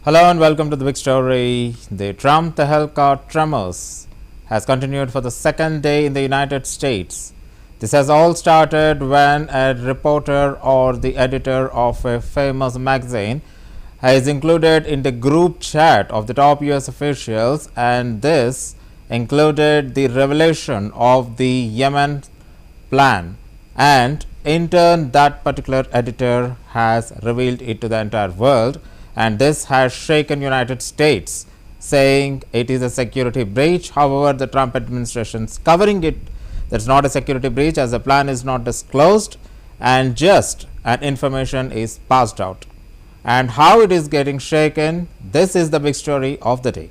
Hello and welcome to the big story. The Trump the Hellcat tremors has continued for the second day in the United States. This has all started when a reporter or the editor of a famous magazine is included in the group chat of the top US officials, and this included the revelation of the Yemen plan, and in turn that particular editor has revealed it to the entire world, and this has shaken United States, saying it is a security breach. However, the Trump administration is covering it. That's not a security breach, as the plan is not disclosed and just an information is passed out. And how it is getting shaken, this is the big story of the day.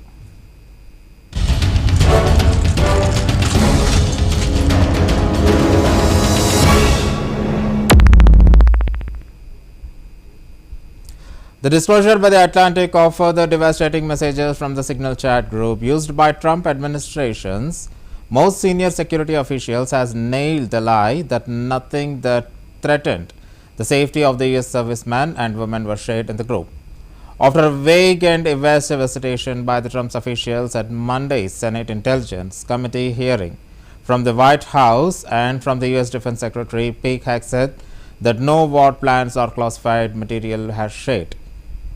The disclosure by the Atlantic of further devastating messages from the Signal chat group used by Trump administration's most senior security officials has nailed the lie that nothing that threatened the safety of the US servicemen and women were shared in the group. After a vague and evasive hesitation by the Trump's officials at Monday's Senate Intelligence Committee hearing from the White House and from the US Defense Secretary, Pete Hegseth, that no war plans or classified material has shared.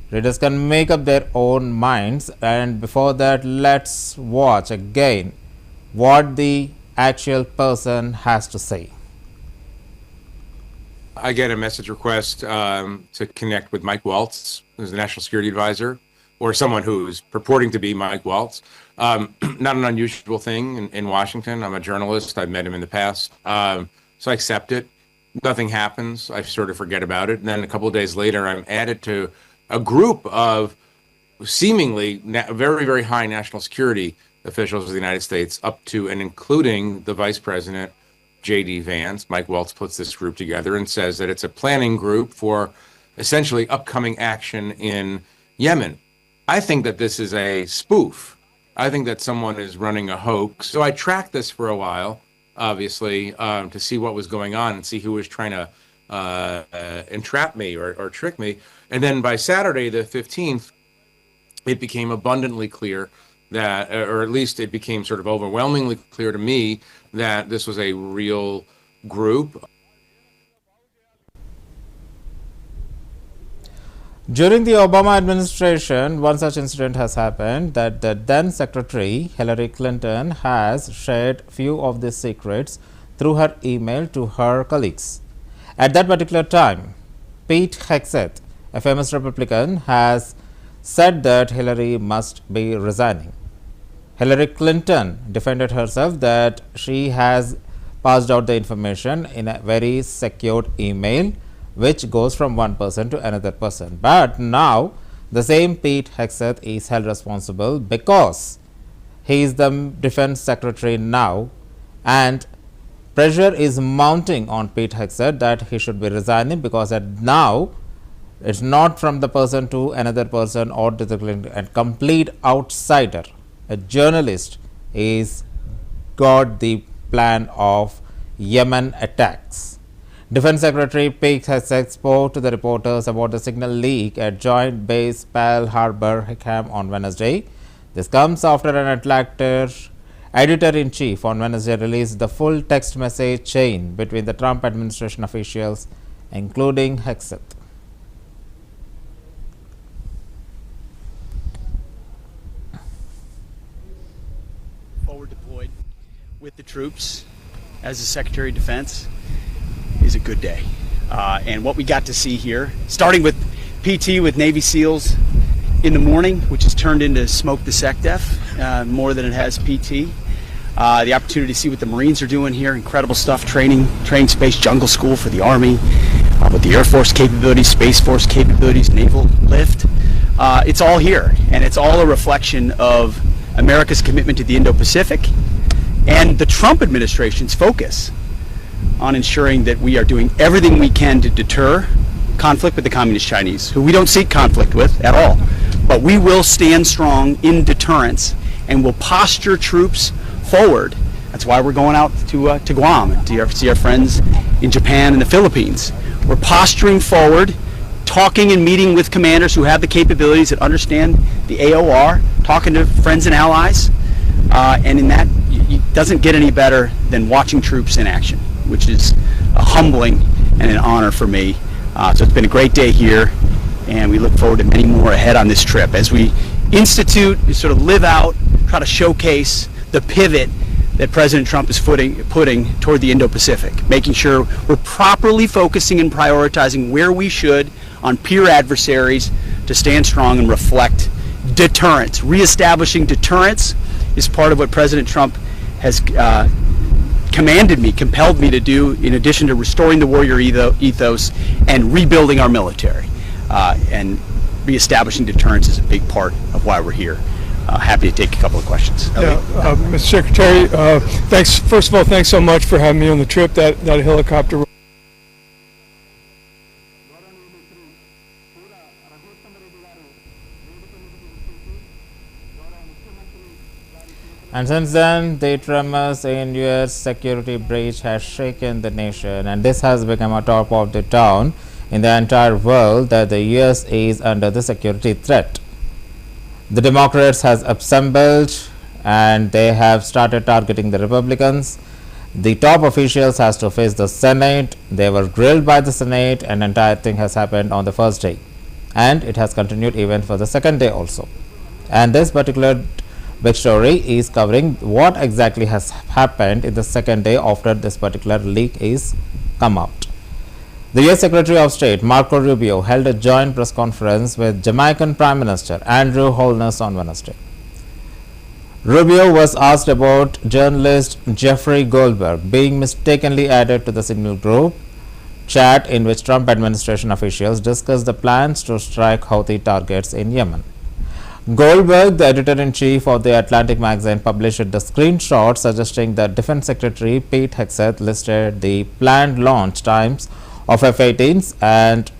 Readers can make up their own minds, and before that, let's watch again what the actual person has to say. I get a message request to connect with Mike Waltz, who's the National Security Advisor, or someone who's purporting to be Mike Waltz. Not an unusual thing in Washington. I'm a journalist. I've met him in the past. So I accept it. Nothing happens. I sort of forget about it. And then a couple of days later, I'm added to a group of seemingly very, very high national security officials of the United States, up to and including the Vice President, J.D. Vance. Mike Waltz puts this group together and says that it's a planning group for essentially upcoming action in Yemen. I think that this is a spoof. I think that someone is running a hoax. So I tracked this for a while, obviously, to see what was going on and see who was trying to entrap me or trick me. And then by Saturday, the 15th, it became abundantly clear that, or at least it became sort of overwhelmingly clear to me, that this was a real group. During the Obama administration, one such incident has happened, that the then Secretary Hillary Clinton has shared few of these secrets through her email to her colleagues. At that particular time, Pete Hegseth, a famous Republican, has said that Hillary must be resigning. Hillary Clinton defended herself that she has passed out the information in a very secured email, which goes from one person to another person. But now the same Pete Hegseth is held responsible because he is the defense secretary now, and pressure is mounting on Pete Hegseth that he should be resigning, because now it's not from the person to another person or to the complete outsider. A journalist is got the plan of Yemen attacks. Defense Secretary Pete Hegseth spoke to the reporters about the SignalLeak at Joint Base Pearl Harbor, Hickam on Wednesday. This comes after an Atlanta editor-in-chief on Wednesday released the full text message chain between the Trump administration officials, including Hegseth. Forward deployed with the troops as the Secretary of Defense is a good day. And what we got to see here, starting with PT with Navy SEALs in the morning, which has turned into Smoke the SecDef more than it has PT. The opportunity to see what the Marines are doing here, incredible stuff, training space jungle school for the Army, with the Air Force capabilities, Space Force capabilities, naval lift. It's all here, and it's all a reflection of America's commitment to the Indo-Pacific and the Trump administration's focus on ensuring that we are doing everything we can to deter conflict with the Communist Chinese, who we don't seek conflict with at all. But we will stand strong in deterrence and will posture troops forward. That's why we're going out to Guam and to see our friends in Japan and the Philippines. We're posturing forward talking and meeting with commanders who have the capabilities that understand the AOR, talking to friends and allies, and in that, it doesn't get any better than watching troops in action, which is humbling and an honor for me. So it's been a great day here, and we look forward to many more ahead on this trip as we institute, sort of live out, try to showcase the pivot that President Trump is putting toward the Indo-Pacific, making sure we're properly focusing and prioritizing where we should on peer adversaries to stand strong and reflect deterrence. Reestablishing deterrence is part of what President Trump has compelled me to do, in addition to restoring the warrior ethos and rebuilding our military. And reestablishing deterrence is a big part of why we're here. Happy to take a couple of questions. Mr. Secretary, thanks. First of all, thanks so much for having me on the trip. That helicopter. And since then, the tremors in US security breach has shaken the nation, and this has become a top of the town in the entire world that the US is under the security threat. The Democrats has assembled and they have started targeting the Republicans. The top officials has to face the Senate. They were grilled by the Senate, and entire thing has happened on the first day, and it has continued even for the second day also. And this particular big story is covering what exactly has happened in the second day after this particular leak is come out. The US Secretary of State Marco Rubio held a joint press conference with Jamaican Prime Minister Andrew Holness on Wednesday. Rubio was asked about journalist Jeffrey Goldberg being mistakenly added to the Signal group chat in which Trump administration officials discussed the plans to strike Houthi targets in Yemen. Goldberg, the editor-in-chief of the Atlantic magazine, published the screenshot suggesting that Defense Secretary Pete Hegseth listed the planned launch times of F-18s and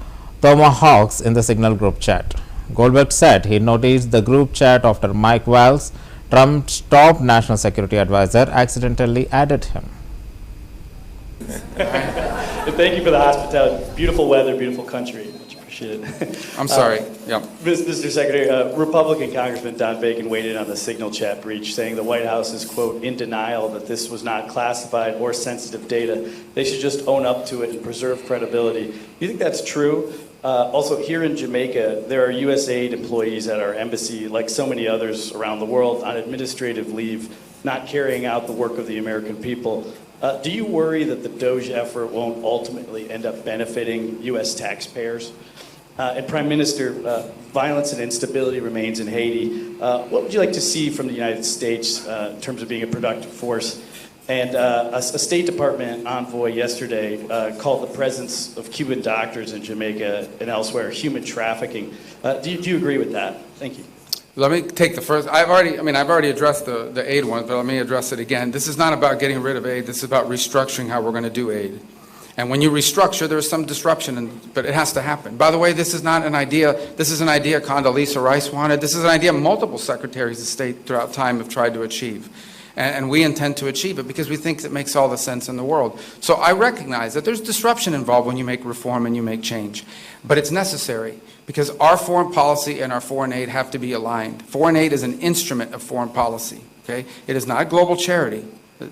Tomahawks in the Signal group chat. Goldberg said he noticed the group chat after Mike Waltz, Trump's top national security advisor, accidentally added him. Thank you for the hospitality. Beautiful weather, beautiful country. Much appreciated. I'm sorry. Yeah. Mr. Secretary, Republican Congressman Don Bacon weighed in on the Signal chat breach, saying the White House is, quote, in denial that this was not classified or sensitive data. They should just own up to it and preserve credibility. Do you think that's true? Also, here in Jamaica, there are USAID employees at our embassy, like so many others around the world, on administrative leave, not carrying out the work of the American people. Do you worry that the DOGE effort won't ultimately end up benefiting U.S. taxpayers? And Prime Minister, violence and instability remains in Haiti. What would you like to see from the United States in terms of being a productive force? And a State Department envoy yesterday called the presence of Cuban doctors in Jamaica and elsewhere human trafficking. Do you agree with that? Thank you. Let me take the first. I've already addressed the aid one, but let me address it again. This is not about getting rid of aid. This is about restructuring how we're going to do aid. And when you restructure, there's some disruption, but it has to happen. By the way, this is not an idea. This is an idea Condoleezza Rice wanted. This is an idea multiple secretaries of state throughout time have tried to achieve. And we intend to achieve it because we think it makes all the sense in the world. So I recognize that there's disruption involved when you make reform and you make change. But it's necessary because our foreign policy and our foreign aid have to be aligned. Foreign aid is an instrument of foreign policy. Okay? It is not a global charity.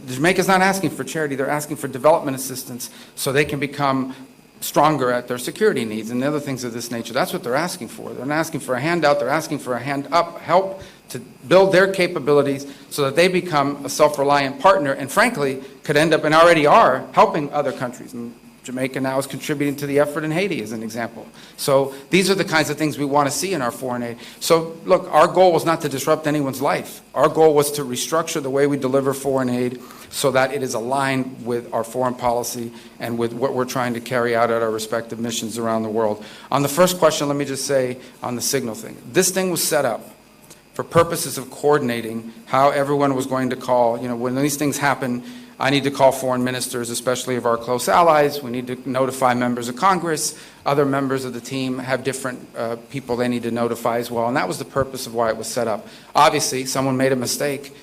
Jamaica's not asking for charity. They're asking for development assistance so they can become stronger at their security needs and the other things of this nature. That's what they're asking for. They're not asking for a handout. They're asking for a hand up, help to build their capabilities so that they become a self-reliant partner and, frankly, could end up and already are helping other countries. And Jamaica now is contributing to the effort in Haiti as an example. So these are the kinds of things we want to see in our foreign aid. So look, our goal was not to disrupt anyone's life. Our goal was to restructure the way we deliver foreign aid so that it is aligned with our foreign policy and with what we're trying to carry out at our respective missions around the world. On the first question, let me just say on the Signal thing. This thing was set up for purposes of coordinating how everyone was going to call. You know, when these things happen, I need to call foreign ministers, especially of our close allies. We need to notify members of Congress. Other members of the team have different people they need to notify as well. And that was the purpose of why it was set up. Obviously, someone made a mistake.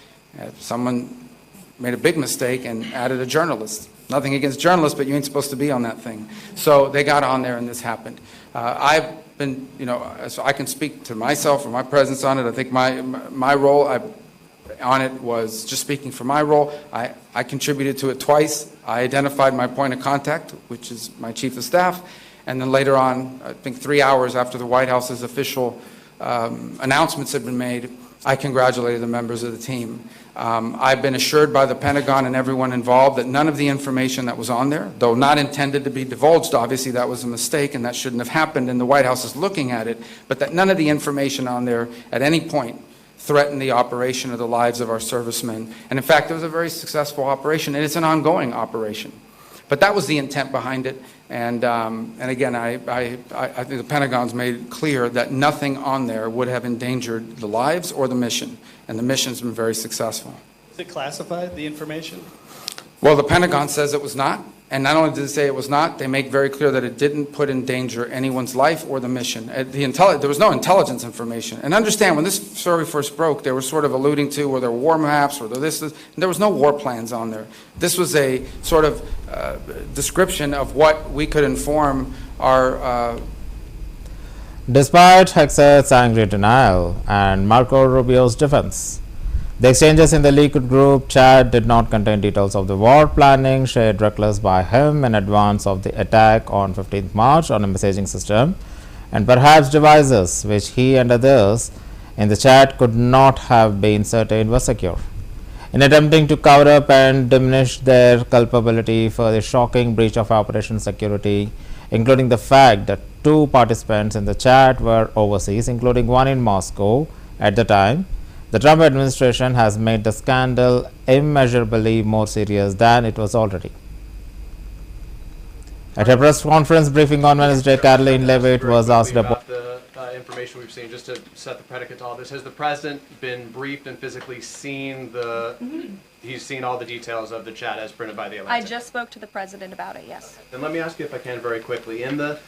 Someone made a big mistake and added a journalist. Nothing against journalists, but you ain't supposed to be on that thing. So they got on there and this happened. I've been, so I can speak to myself or my presence on it. I think my role on it was just speaking for my role. I contributed to it twice. I identified my point of contact, which is my chief of staff. And then later on, I think 3 hours after the White House's official announcements had been made, I congratulated the members of the team. I've been assured by the Pentagon and everyone involved that none of the information that was on there, though not intended to be divulged, obviously that was a mistake and that shouldn't have happened, and the White House is looking at it, but that none of the information on there at any point threatened the operation or the lives of our servicemen. And in fact, it was a very successful operation, and it's an ongoing operation. But that was the intent behind it, and again, I think the Pentagon's made clear that nothing on there would have endangered the lives or the mission, and the mission's been very successful. Is it classified, the information? Well, the Pentagon says it was not, and not only did it say it was not, they make very clear that it didn't put in danger anyone's life or the mission. There was no intelligence information. And understand, when this story first broke, they were sort of alluding to were there war maps, or there was no war plans on there. This was a sort of description of what we could inform our... Despite Hexet's angry denial and Marco Rubio's defense, the exchanges in the leaked group chat did not contain details of the war planning shared reckless by him in advance of the attack on 15th March on a messaging system, and perhaps devices which he and others in the chat could not have been certain were secure. In attempting to cover up and diminish their culpability for the shocking breach of operation security, including the fact that 2 participants in the chat were overseas, including one in Moscow at the time, the Trump administration has made the scandal immeasurably more serious than it was already. At a press conference briefing on Wednesday, Caroline Leavitt was asked about the information we've seen, just to set the predicate to all this. Has the president been briefed and physically seen he's seen all the details of the chat as printed by the Atlantic? I just spoke to the president about it, yes. Then let me ask you, if I can, very quickly. In the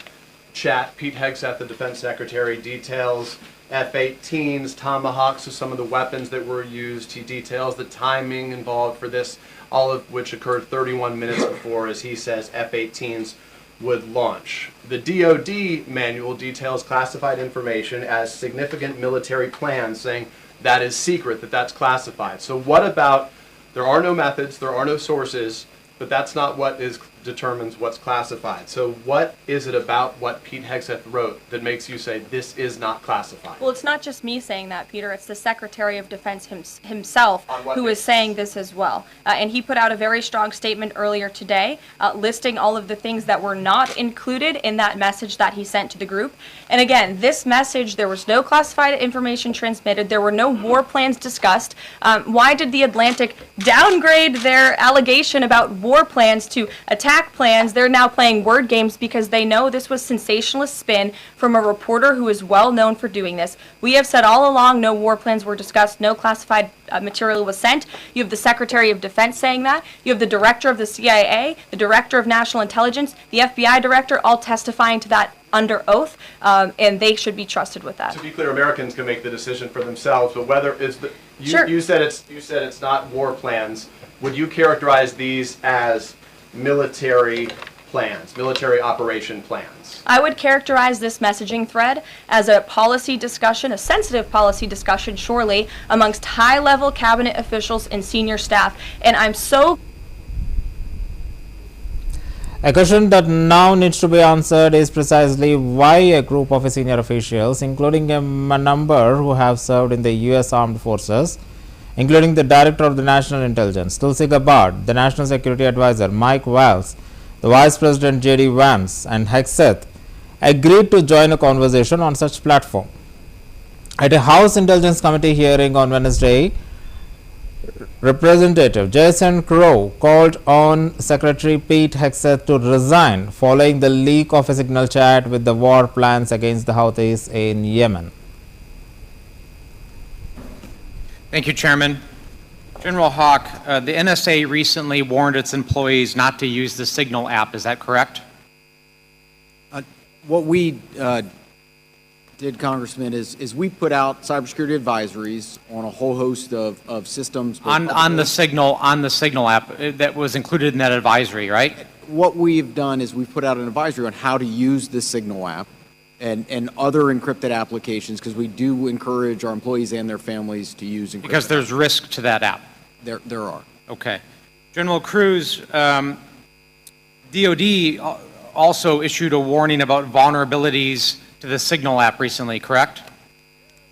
chat, Pete Hegseth, the defense secretary, details F-18s, Tomahawks, so some of the weapons that were used. He details the timing involved for this, all of which occurred 31 minutes before, as he says, F-18s would launch. The DoD manual details classified information as significant military plans, saying that is secret, that's classified. So what about, there are no methods, there are no sources, but that's not what determines what's classified. So what is it about what Pete Hegseth wrote that makes you say this is not classified? Well, it's not just me saying that, Peter. It's the Secretary of Defense himself who is saying this as well. And he put out a very strong statement earlier today listing all of the things that were not included in that message that he sent to the group. And again, this message, there was no classified information transmitted. There were no war plans discussed. Why did the Atlantic downgrade their allegation about war plans to attack plans? They're now playing word games because they know this was sensationalist spin from a reporter who is well known for doing this. We have said all along no war plans were discussed, no classified material was sent. You have the Secretary of Defense saying that. You have the Director of the CIA, the Director of National Intelligence, the FBI Director, all testifying to that under oath, and they should be trusted with that. To be clear, Americans can make the decision for themselves, but whether it's Sure. you said it's not war plans. Would you characterize these as military plans, military operation plans? I would characterize this messaging thread as a policy discussion, a sensitive policy discussion, surely, amongst high-level cabinet officials and senior staff. And I'm so... A question that now needs to be answered is precisely why a group of senior officials, including a number who have served in the U.S. Armed Forces, including the Director of the National Intelligence, Tulsi Gabbard, the National Security Advisor, Mike Waltz, the Vice President J.D. Vance, and Hegseth, agreed to join a conversation on such platform. At a House Intelligence Committee hearing on Wednesday, Representative Jason Crow called on Secretary Pete Hegseth to resign following the leak of a signal chat with the war plans against the Houthis in Yemen. Thank you, Chairman. General Hawk, the NSA recently warned its employees not to use the Signal app. Is that correct? What we did, Congressman, is we put out cybersecurity advisories on a whole host of systems. On the Signal app that was included in that advisory, right? What we've done is we've put out an advisory on how to use the Signal app and other encrypted applications, because we do encourage our employees and their families to use encrypted. Because there's risk to that app. There are. Okay. General Cruz, DOD also issued a warning about vulnerabilities to the Signal app recently, correct?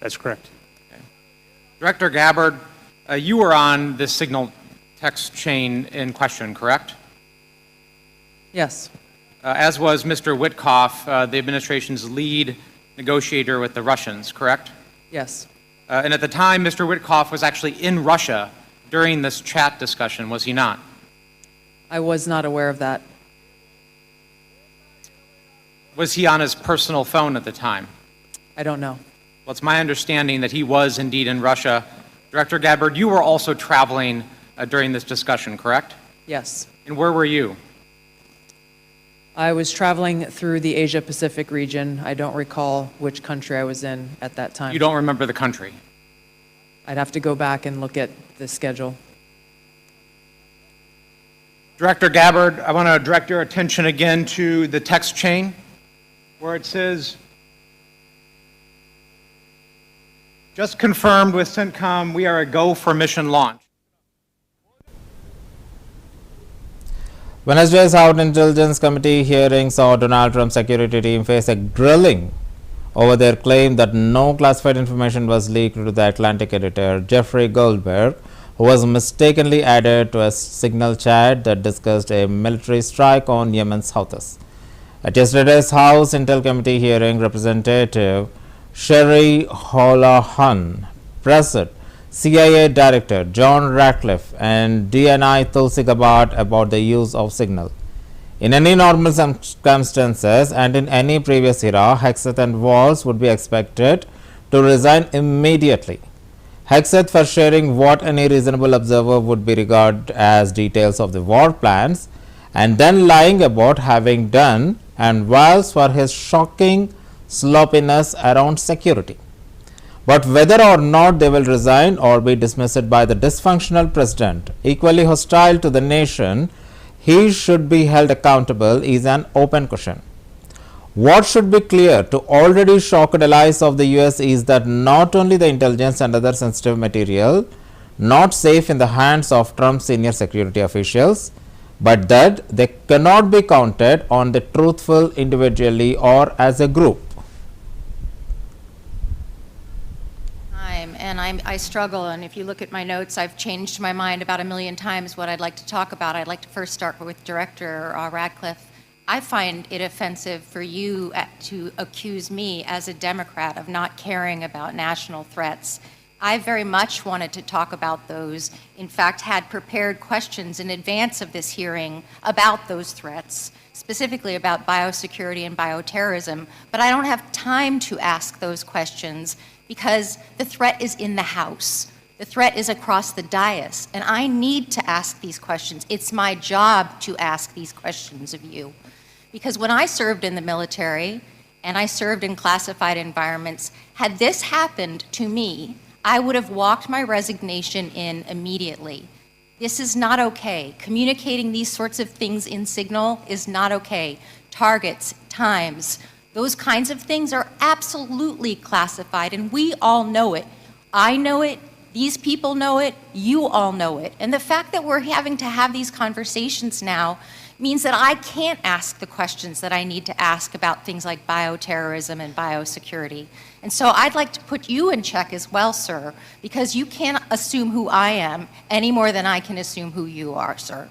That's correct. Okay. Director Gabbard, you were on the Signal text chain in question, correct? Yes. As was Mr. Witkoff, the administration's lead negotiator with the Russians, correct? Yes. And at the time, Mr. Witkoff was actually in Russia during this chat discussion, was he not? I was not aware of that. Was he on his personal phone at the time? I don't know. Well, it's my understanding that he was indeed in Russia. Director Gabbard, you were also traveling during this discussion, correct? Yes. And where were you? I was traveling through the Asia-Pacific region. I don't recall which country I was in at that time. You don't remember the country? I'd have to go back and look at the schedule. Director Gabbard, I want to direct your attention again to the text chain where it says, just confirmed with CENTCOM, we are a go for mission launch. Wednesday's House Intelligence Committee hearing saw Donald Trump's security team face a grilling over their claim that no classified information was leaked to the Atlantic editor, Jeffrey Goldberg, who was mistakenly added to a Signal chat that discussed a military strike on Yemen's Houthis. At yesterday's House Intel Committee hearing, Representative Sherry Holohan pressed CIA Director John Ratcliffe and DNI Tulsi Gabbard about the use of Signal. In any normal circumstances and in any previous era, Hegseth and Walz would be expected to resign immediately. Hegseth for sharing what any reasonable observer would be regarded as details of the war plans and then lying about having done, and Walz for his shocking sloppiness around security. But whether or not they will resign or be dismissed by the dysfunctional president, equally hostile to the nation, he should be held accountable is an open question. What should be clear to already shocked allies of the US is that not only the intelligence and other sensitive material not safe in the hands of Trump's senior security officials, but that they cannot be counted on the truthful individually or as a group. And I struggle, and if you look at my notes, I've changed my mind about 1,000,000 times what I'd like to talk about. I'd like to first start with Director Ratcliffe. I find it offensive for you to accuse me as a Democrat of not caring about national threats. I very much wanted to talk about those, in fact had prepared questions in advance of this hearing about those threats, specifically about biosecurity and bioterrorism, but I don't have time to ask those questions because the threat is in the House. The threat is across the dais, and I need to ask these questions. It's my job to ask these questions of you. Because when I served in the military, and I served in classified environments, had this happened to me, I would have walked my resignation in immediately. This is not okay. Communicating these sorts of things in Signal is not okay. Targets, times, those kinds of things are absolutely classified, and we all know it. I know it, these people know it, you all know it. And the fact that we're having to have these conversations now means that I can't ask the questions that I need to ask about things like bioterrorism and biosecurity. And so I'd like to put you in check as well, sir, because you can't assume who I am any more than I can assume who you are, sir.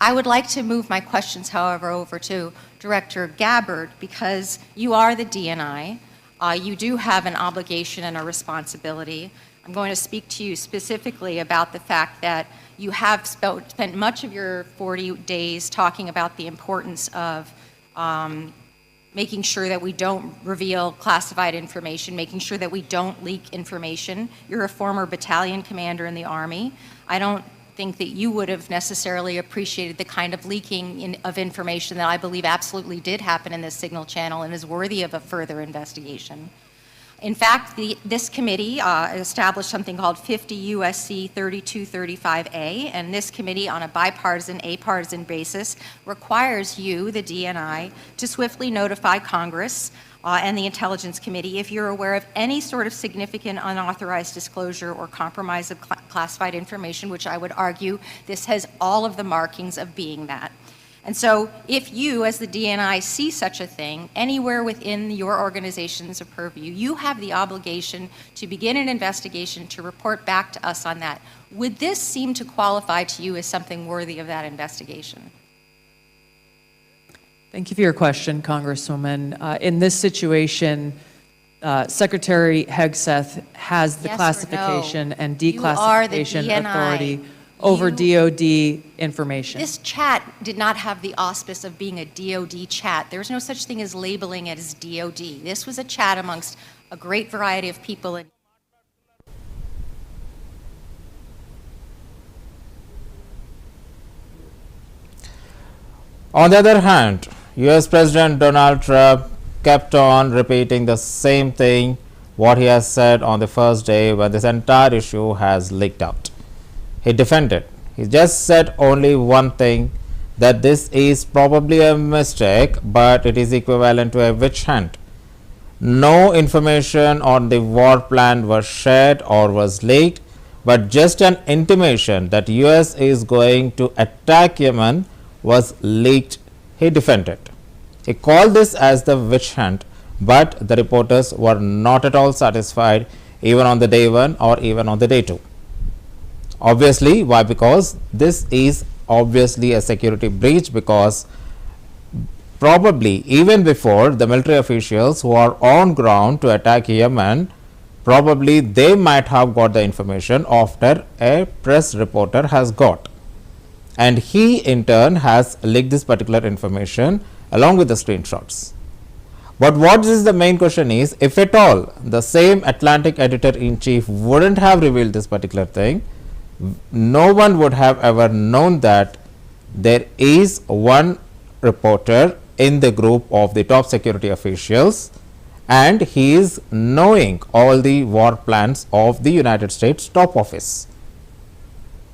I would like to move my questions, however, over to Director Gabbard, because you are the DNI. You do have an obligation and a responsibility. I'm going to speak to you specifically about the fact that you have spent much of your 40 days talking about the importance of making sure that we don't reveal classified information, making sure that we don't leak information. You're a former battalion commander in the Army. I don't think that you would have necessarily appreciated the kind of leaking of information that I believe absolutely did happen in this Signal channel and is worthy of a further investigation. In fact, this committee established something called 50 U.S.C. 3235A, and this committee, on a bipartisan, apartisan basis, requires you, the DNI, to swiftly notify Congress and the Intelligence Committee if you're aware of any sort of significant unauthorized disclosure or compromise of classified information, which I would argue this has all of the markings of being that. And so if you, as the DNI, see such a thing anywhere within your organization's purview, you have the obligation to begin an investigation to report back to us on that. Would this seem to qualify to you as something worthy of that investigation? Thank you for your question, Congresswoman. In this situation, Secretary Hegseth has the Yes or classification no? and You are the declassification DNI. authority over DOD information. This chat did not have the auspice of being a DOD chat. There's no such thing as labeling it as DOD. This was a chat amongst a great variety of people. On the other hand, US President Donald Trump kept on repeating the same thing what he has said on the first day when this entire issue has leaked out. He defended. He just said only one thing, that this is probably a mistake, but it is equivalent to a witch hunt. No information on the war plan was shared or was leaked, but just an intimation that US is going to attack Yemen was leaked. He defended. He called this as the witch hunt, but the reporters were not at all satisfied, even on the day one or even on the day two. Obviously, why? Because this is obviously a security breach, because probably even before the military officials who are on ground to attack Yemen, probably they might have got the information after a press reporter has got. And he in turn has leaked this particular information along with the screenshots. But what is the main question is, if at all the same Atlantic editor-in-chief wouldn't have revealed this particular thing, no one would have ever known that there is one reporter in the group of the top security officials, and he is knowing all the war plans of the United States top office.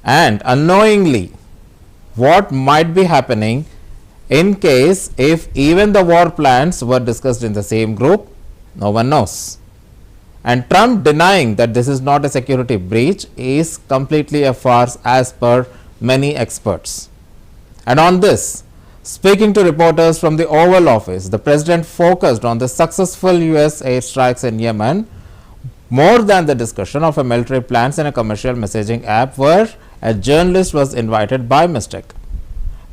And unknowingly, what might be happening in case if even the war plans were discussed in the same group, no one knows. And Trump denying that this is not a security breach is completely a farce as per many experts. And on this, speaking to reporters from the Oval Office, the president focused on the successful US airstrikes in Yemen more than the discussion of a military plans in a commercial messaging app where a journalist was invited by mistake.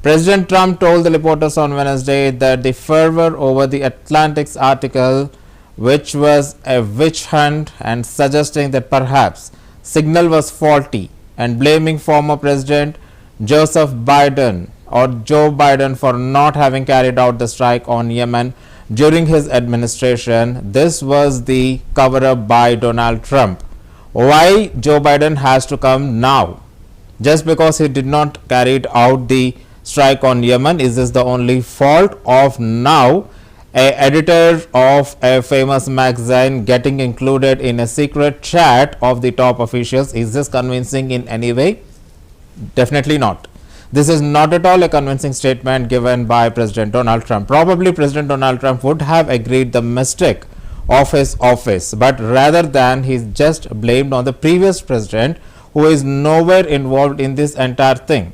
President Trump told the reporters on Wednesday that the fervor over the Atlantic's article, which was a witch hunt, and suggesting that perhaps signal was faulty and blaming former President Joseph Biden or Joe Biden for not having carried out the strike on Yemen during his administration. This was the cover-up by Donald Trump. Why Joe Biden has to come now? Just because he did not carry out the strike on Yemen, is this the only fault of now a editor of a famous magazine getting included in a secret chat of the top officials? Is this convincing in any way? Definitely not. This is not at all a convincing statement given by President Donald Trump. Probably President Donald Trump would have agreed the mistake of his office, but rather than he's just blamed on the previous president who is nowhere involved in this entire thing.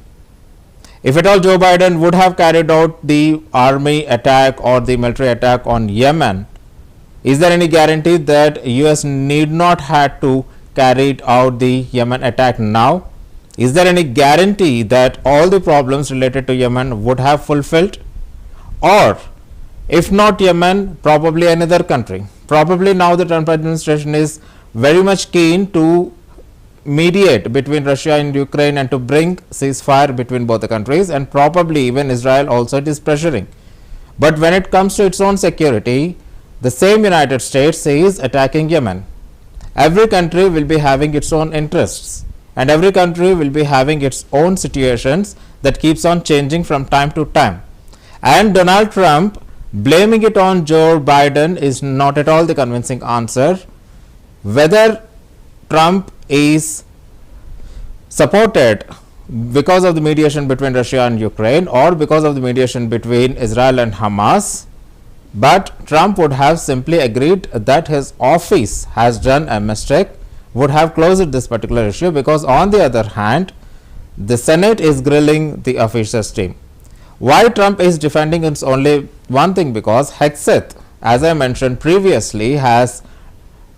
If at all Joe Biden would have carried out the army attack or the military attack on Yemen, is there any guarantee that US need not have to carry out the Yemen attack now? Is there any guarantee that all the problems related to Yemen would have fulfilled? Or if not Yemen, probably another country. Probably now the Trump administration is very much keen to mediate between Russia and Ukraine and to bring ceasefire between both the countries, and probably even Israel also it is pressuring. But when it comes to its own security, the same United States is attacking Yemen. Every country will be having its own interests, and every country will be having its own situations that keeps on changing from time to time. And Donald Trump Blaming it on Joe Biden is not at all the convincing answer. Whether Trump is supported because of the mediation between Russia and Ukraine or because of the mediation between Israel and Hamas, but Trump would have simply agreed that his office has done a mistake, would have closed this particular issue, because on the other hand, the Senate is grilling the officers team. Why Trump is defending it's only one thing, because Hegseth, as I mentioned previously, has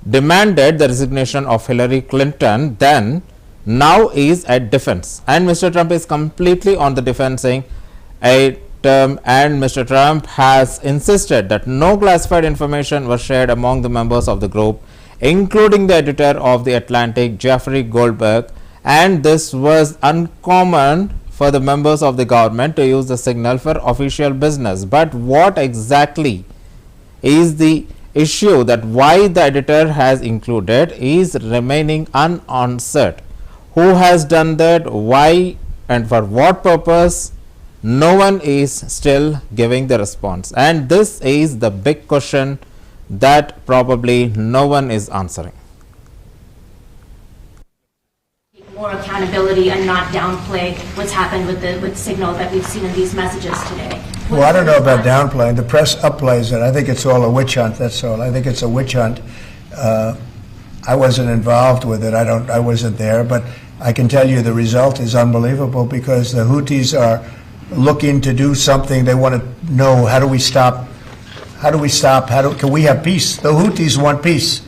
demanded the resignation of Hillary Clinton, then now is at defense, and Mr. Trump is completely on the defending a term, and Mr. Trump has insisted that no classified information was shared among the members of the group, including the editor of The Atlantic, Jeffrey Goldberg, and this was uncommon for the members of the government to use the Signal for official business. But what exactly is the issue that why the editor has included is remaining unanswered. Who has done that, why, and for what purpose? No one is still giving the response, and this is the big question that probably no one is answering. More accountability and not downplay what's happened with Signal that we've seen in these messages today. Well, I don't know about downplaying. The press upplays it. I think it's all a witch hunt. That's all. I think it's a witch hunt. I wasn't involved with it. I wasn't there, but I can tell you the result is unbelievable, because the Houthis are looking to do something. They want to know, how do we stop? Can we have peace? The Houthis want peace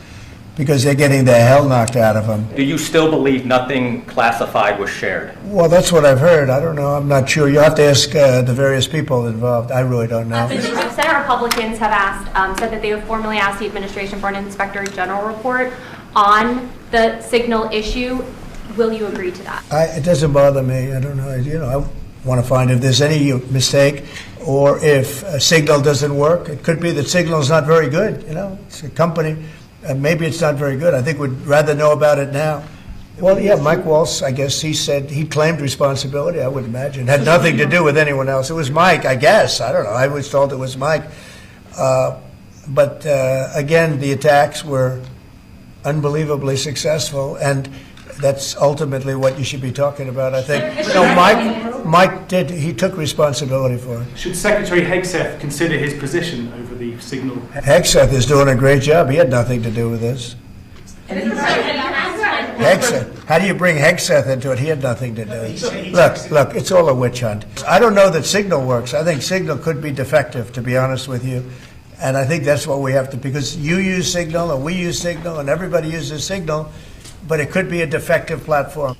because they're getting the hell knocked out of them. Do you still believe nothing classified was shared? Well, that's what I've heard. I don't know. I'm not sure. You'll have to ask the various people involved. I really don't know. Senate Republicans have said that they have formally asked the administration for an Inspector General report on the Signal issue. Will you agree to that? It doesn't bother me. I don't know. I want to find if there's any mistake, or if Signal doesn't work. It could be that Signal is not very good. It's a company. Maybe it's not very good. I think we'd rather know about it now. Well, yeah, Mike Waltz, I guess he said he claimed responsibility, I would imagine. Had nothing to do with anyone else. It was Mike, I guess. I don't know. I was told it was Mike. But again, the attacks were unbelievably successful, and that's ultimately what you should be talking about, I think. Mike he took responsibility for it. Should Secretary Hegseth consider his position over the Signal? Hegseth is doing a great job. He had nothing to do with this. Hegseth. How do you bring Hegseth into it? He had nothing to do. Look, it's all a witch hunt. I don't know that Signal works. I think Signal could be defective, to be honest with you. And I think that's what we have to, because you use Signal and we use Signal and everybody uses Signal, but it could be a defective platform.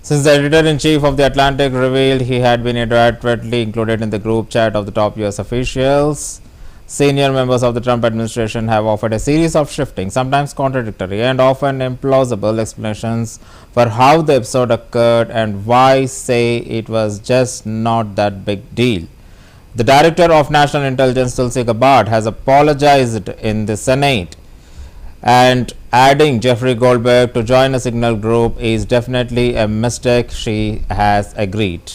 Since the editor-in-chief of The Atlantic revealed he had been inadvertently included in the group chat of the top US officials, senior members of the Trump administration have offered a series of shifting, sometimes contradictory and often implausible explanations for how the episode occurred and why say it was just not that big deal. The Director of National Intelligence, Tulsi Gabbard, has apologized in the Senate, and adding Jeffrey Goldberg to join a Signal group is definitely a mistake. She has agreed.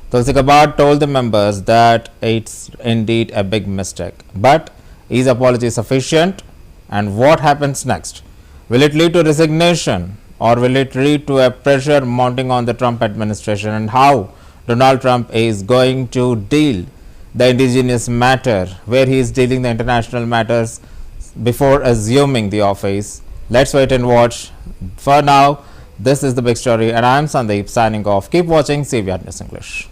Tulsi Gabbard told the members that it's indeed a big mistake. But is apology sufficient? And what happens next? Will it lead to resignation, or will it lead to a pressure mounting on the Trump administration? And how Donald Trump is going to deal the indigenous matter, where he is dealing the international matters before assuming the office? Let's wait and watch. For now, this is the big story, and I am Sandeep signing off. Keep watching CVR News English.